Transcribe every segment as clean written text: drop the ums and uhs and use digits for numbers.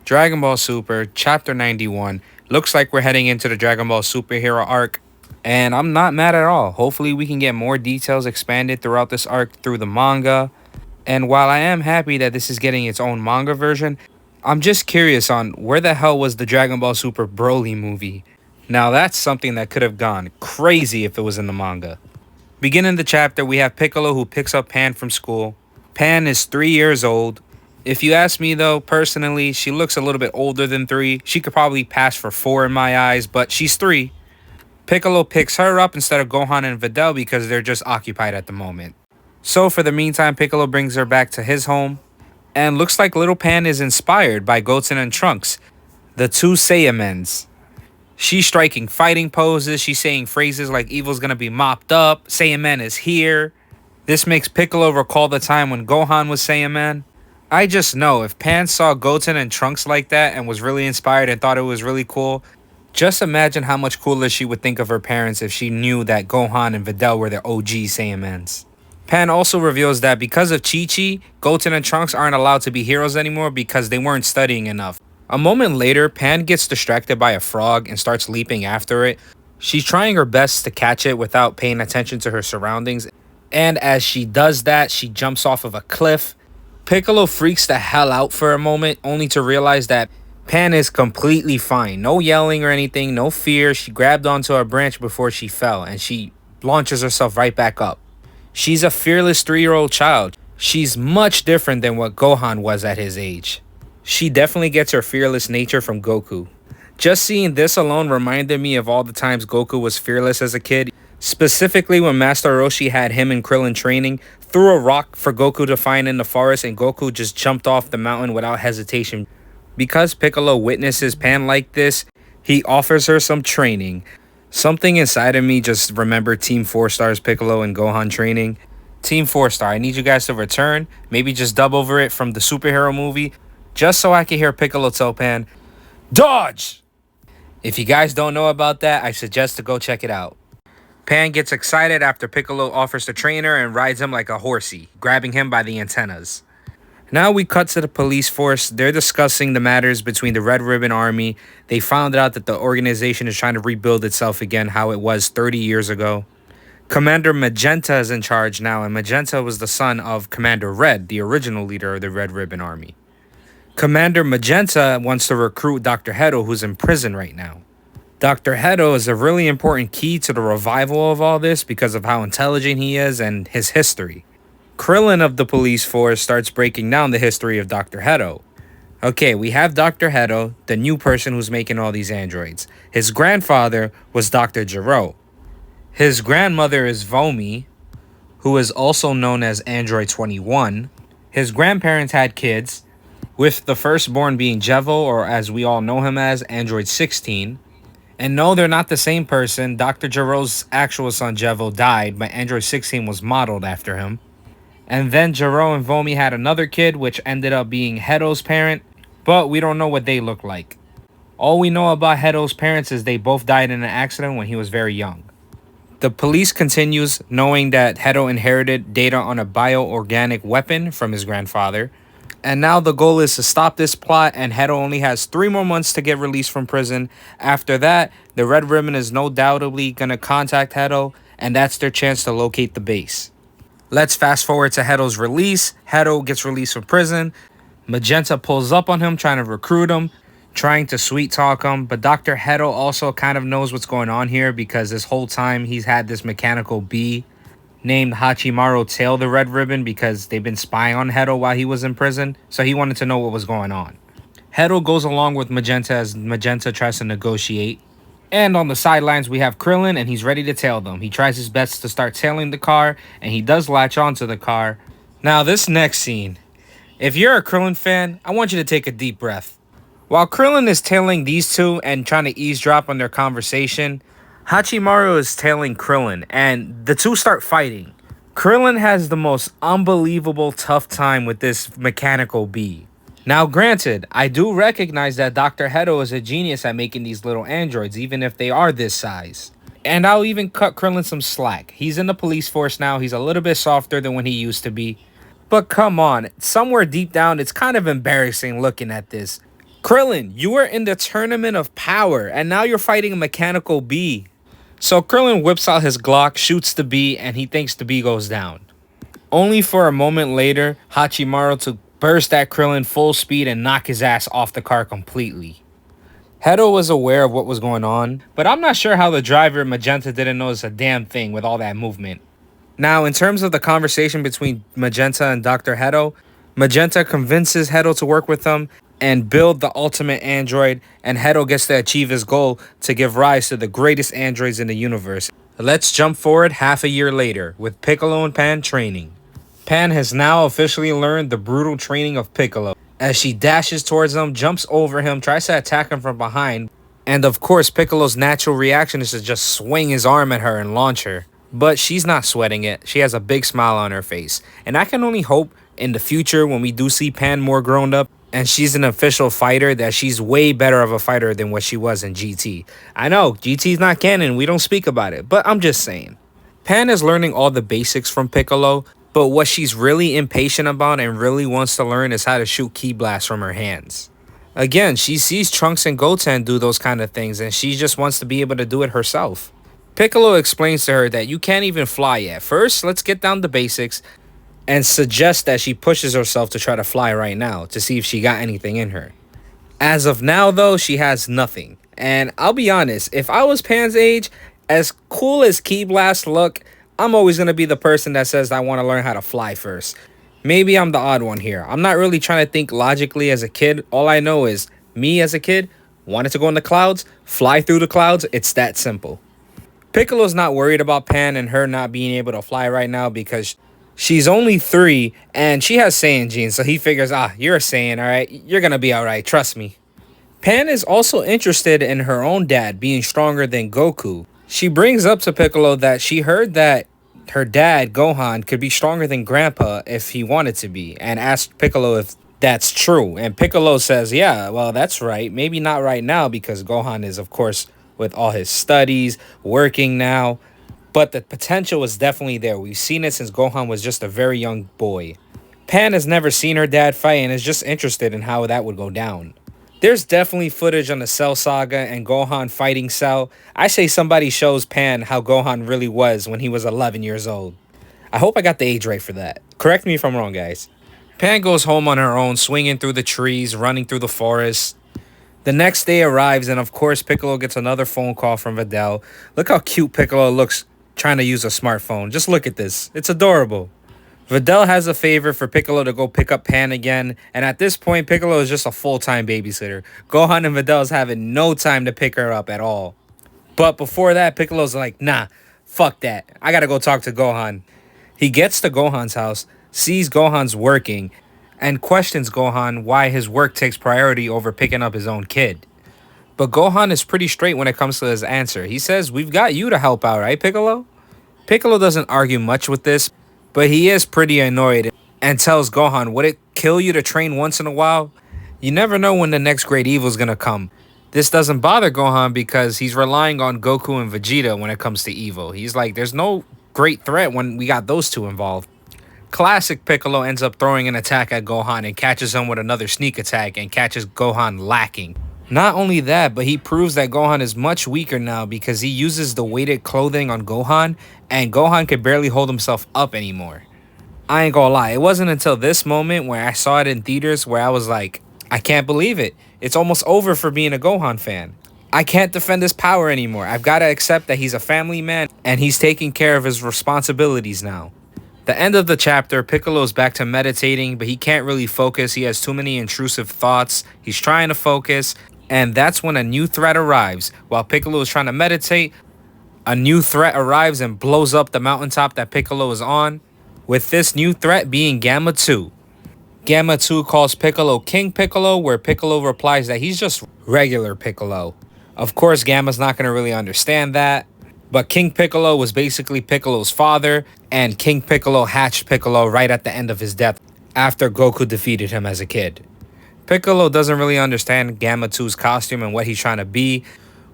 Dragon Ball Super, Chapter 91. Looks like we're heading into the Dragon Ball superhero arc, and I'm not mad at all. Hopefully, we can get more details expanded throughout this arc through the manga. And while I am happy that this is getting its own manga version, I'm just curious on where the hell was the Dragon Ball Super Broly movie? Now, that's something that could have gone crazy if it was in the manga. Beginning the chapter, we have Piccolo who picks up Pan from school. Pan is 3 years old. If you ask me though, personally, she looks a little bit older than 3. She could probably pass for 4 in my eyes, but she's 3. Piccolo picks her up instead of Gohan and Videl because they're just occupied at the moment. So for the meantime, Piccolo brings her back to his home. And looks like little Pan is inspired by Goten and Trunks, the two Saiyamens. She's striking fighting poses, she's saying phrases like evil's gonna be mopped up, Saiyaman is here. This makes Piccolo recall the time when Gohan was Saiyaman. I just know if Pan saw Goten and Trunks like that and was really inspired and thought it was really cool, just imagine how much cooler she would think of her parents if she knew that Gohan and Videl were their OG Saiyamans. Pan also reveals that because of Chi-Chi, Goten and Trunks aren't allowed to be heroes anymore because they weren't studying enough. A moment later, Pan gets distracted by a frog and starts leaping after it. She's trying her best to catch it without paying attention to her surroundings, and as she does that, she jumps off of a cliff. Piccolo freaks the hell out for a moment, only to realize that Pan is completely fine. No yelling or anything, no fear. She grabbed onto a branch before she fell, and she launches herself right back up. She's a fearless 3-year-old child. She's much different than what Gohan was at his age. She definitely gets her fearless nature from Goku. Just seeing this alone reminded me of all the times Goku was fearless as a kid. Specifically when Master Roshi had him and Krillin training, threw a rock for Goku to find in the forest and Goku just jumped off the mountain without hesitation. Because Piccolo witnesses Pan like this, he offers her some training. Something inside of me just remembered Team 4 Star's Piccolo and Gohan training. Team 4 Star, I need you guys to return, maybe just dub over it from the superhero movie, just so I can hear Piccolo tell Pan, "Dodge!" If you guys don't know about that, I suggest to go check it out. Pan gets excited after Piccolo offers to train her and rides him like a horsey, grabbing him by the antennas. Now we cut to the police force. They're discussing the matters between the Red Ribbon Army. They found out that the organization is trying to rebuild itself again how it was 30 years ago. Commander Magenta is in charge now, and Magenta was the son of Commander Red, the original leader of the Red Ribbon Army. Commander Magenta wants to recruit Dr. Hedo, who's in prison right now. Dr. Hedo is a really important key to the revival of all this because of how intelligent he is and his history. Krillin of the police force starts breaking down the history of Dr. Hedo. Okay, we have Dr. Hedo, the new person who's making all these androids. His grandfather was Dr. Gero. His grandmother is Vomi, who is also known as Android 21. His grandparents had kids, with the firstborn being Jevo, or as we all know him as, Android 16. And no, they're not the same person. Dr. Gero's actual son Jevo died, but Android 16 was modeled after him. And then Gero and Vomi had another kid, which ended up being Hedo's parent, but we don't know what they look like. All we know about Hedo's parents is they both died in an accident when he was very young. The police continues knowing that Hedo inherited data on a bioorganic weapon from his grandfather. And now the goal is to stop this plot, and Hedo only has 3 more months to get released from prison. After that, the Red Ribbon is no doubtably going to contact Hedo, and that's their chance to locate the base. Let's fast forward to Hedo's release. Hedo gets released from prison. Magenta pulls up on him, trying to recruit him, trying to sweet talk him. But Dr. Hedo also kind of knows what's going on here because this whole time he's had this mechanical bee named Hachimaru tail the Red Ribbon because they've been spying on Hedo while he was in prison. So he wanted to know what was going on. Hedo goes along with Magenta as Magenta tries to negotiate. And on the sidelines, we have Krillin, and he's ready to tail them. He tries his best to start tailing the car, and he does latch onto the car. Now, this next scene. If you're a Krillin fan, I want you to take a deep breath. While Krillin is tailing these two and trying to eavesdrop on their conversation, Hachimaru is tailing Krillin, and the two start fighting. Krillin has the most unbelievable tough time with this mechanical bee. Now, granted, I do recognize that Dr. Hedo is a genius at making these little androids, even if they are this size. And I'll even cut Krillin some slack. He's in the police force now. He's a little bit softer than when he used to be. But come on, somewhere deep down, it's kind of embarrassing looking at this. Krillin, you were in the Tournament of Power, and now you're fighting a mechanical bee. So Krillin whips out his Glock, shoots the bee, and he thinks the bee goes down. Only for a moment later, Hachimaru to burst at Krillin full speed and knock his ass off the car completely. Hedo was aware of what was going on, but I'm not sure how the driver Magenta didn't notice a damn thing with all that movement. Now, in terms of the conversation between Magenta and Dr. Hedo, Magenta convinces Hedo to work with them and build the ultimate android, and Hedo gets to achieve his goal to give rise to the greatest androids in the universe. Let's jump forward half a year later, with Piccolo and Pan training. Pan has now officially learned the brutal training of Piccolo. As she dashes towards him, jumps over him, tries to attack him from behind, and of course Piccolo's natural reaction is to just swing his arm at her and launch her. But she's not sweating it. She has a big smile on her face. And I can only hope in the future when we do see Pan more grown up and she's an official fighter that she's way better of a fighter than what she was in GT. I know, GT's not canon, we don't speak about it, but I'm just saying. Pan is learning all the basics from Piccolo, but what she's really impatient about and really wants to learn is how to shoot ki blasts from her hands. Again, she sees Trunks and Goten do those kind of things and she just wants to be able to do it herself. Piccolo explains to her that you can't even fly yet. First, let's get down the basics and suggests that she pushes herself to try to fly right now to see if she got anything in her. As of now, though, she has nothing. And I'll be honest, if I was Pan's age, as cool as ki blasts look, I'm always going to be the person that says I want to learn how to fly first. Maybe I'm the odd one here. I'm not really trying to think logically as a kid. All I know is, me as a kid, wanted to go in the clouds, fly through the clouds. It's that simple. Piccolo's not worried about Pan and her not being able to fly right now because she's only 3 and she has Saiyan genes, so he figures, you're a Saiyan, alright? You're gonna be alright, trust me. Pan is also interested in her own dad being stronger than Goku. She brings up to Piccolo that she heard that her dad, Gohan, could be stronger than Grandpa if he wanted to be, and asked Piccolo if that's true. And Piccolo says, yeah, well, that's right. Maybe not right now because Gohan is, of course, with all his studies, working now. But the potential is definitely there. We've seen it since Gohan was just a very young boy. Pan has never seen her dad fight and is just interested in how that would go down. There's definitely footage on the Cell Saga and Gohan fighting Cell. I say somebody shows Pan how Gohan really was when he was 11 years old. I hope I got the age right for that. Correct me if I'm wrong, guys. Pan goes home on her own, swinging through the trees, running through the forest. The next day arrives, and of course, Piccolo gets another phone call from Videl. Look how cute Piccolo looks trying to use a smartphone. Just look at this. It's adorable. Videl has a favor for Piccolo to go pick up Pan again, and at this point, Piccolo is just a full-time babysitter. Gohan and Videl's having no time to pick her up at all. But before that, Piccolo's like, nah, fuck that. I gotta go talk to Gohan. He gets to Gohan's house, sees Gohan's working, and questions Gohan why his work takes priority over picking up his own kid. But Gohan is pretty straight when it comes to his answer. He says, we've got you to help out, right, Piccolo? Piccolo doesn't argue much with this, but he is pretty annoyed and tells Gohan, would it kill you to train once in a while? You never know when the next great evil is going to come. This doesn't bother Gohan because he's relying on Goku and Vegeta when it comes to evil. He's like, there's no great threat when we got those two involved. Classic Piccolo ends up throwing an attack at Gohan and catches him with another sneak attack and catches Gohan lacking. Not only that, but he proves that Gohan is much weaker now because he uses the weighted clothing on Gohan and Gohan could barely hold himself up anymore. I ain't gonna lie, it wasn't until this moment where I saw it in theaters where I was like, I can't believe it. It's almost over for being a Gohan fan. I can't defend his power anymore. I've got to accept that he's a family man and he's taking care of his responsibilities now. The end of the chapter, Piccolo's back to meditating, but he can't really focus. He has too many intrusive thoughts. He's trying to focus, and that's when a new threat arrives. While Piccolo is trying to meditate, a new threat arrives and blows up the mountaintop that Piccolo is on, with this new threat being Gamma 2. Gamma 2 calls Piccolo King Piccolo, where Piccolo replies that he's just regular Piccolo. Of course, Gamma's not going to really understand that. But King Piccolo was basically Piccolo's father, and King Piccolo hatched Piccolo right at the end of his death after Goku defeated him as a kid. Piccolo doesn't really understand Gamma 2's costume and what he's trying to be.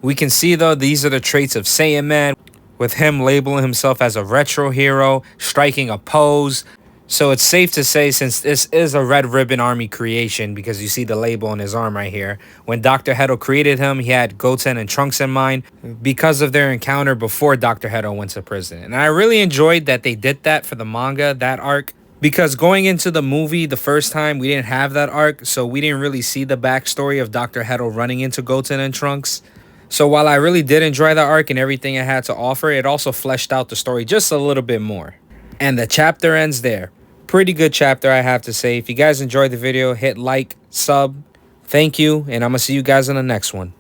We can see though these are the traits of Saiyan Man, with him labeling himself as a retro hero, striking a pose, So it's safe to say, since this is a Red Ribbon Army creation, because you see the label on his arm right here, when Dr. Hedo created him, he had Goten and Trunks in mind because of their encounter before Dr. Hedo went to prison. And I really enjoyed that they did that for the manga, that arc, because going into the movie the first time, we didn't have that arc, so we didn't really see the backstory of Dr. Hedo running into Goten and Trunks. So while I really did enjoy the arc and everything it had to offer, it also fleshed out the story just a little bit more. And the chapter ends there. Pretty good chapter, I have to say. If you guys enjoyed the video, hit like, sub. Thank you, and I'm going to see you guys in the next one.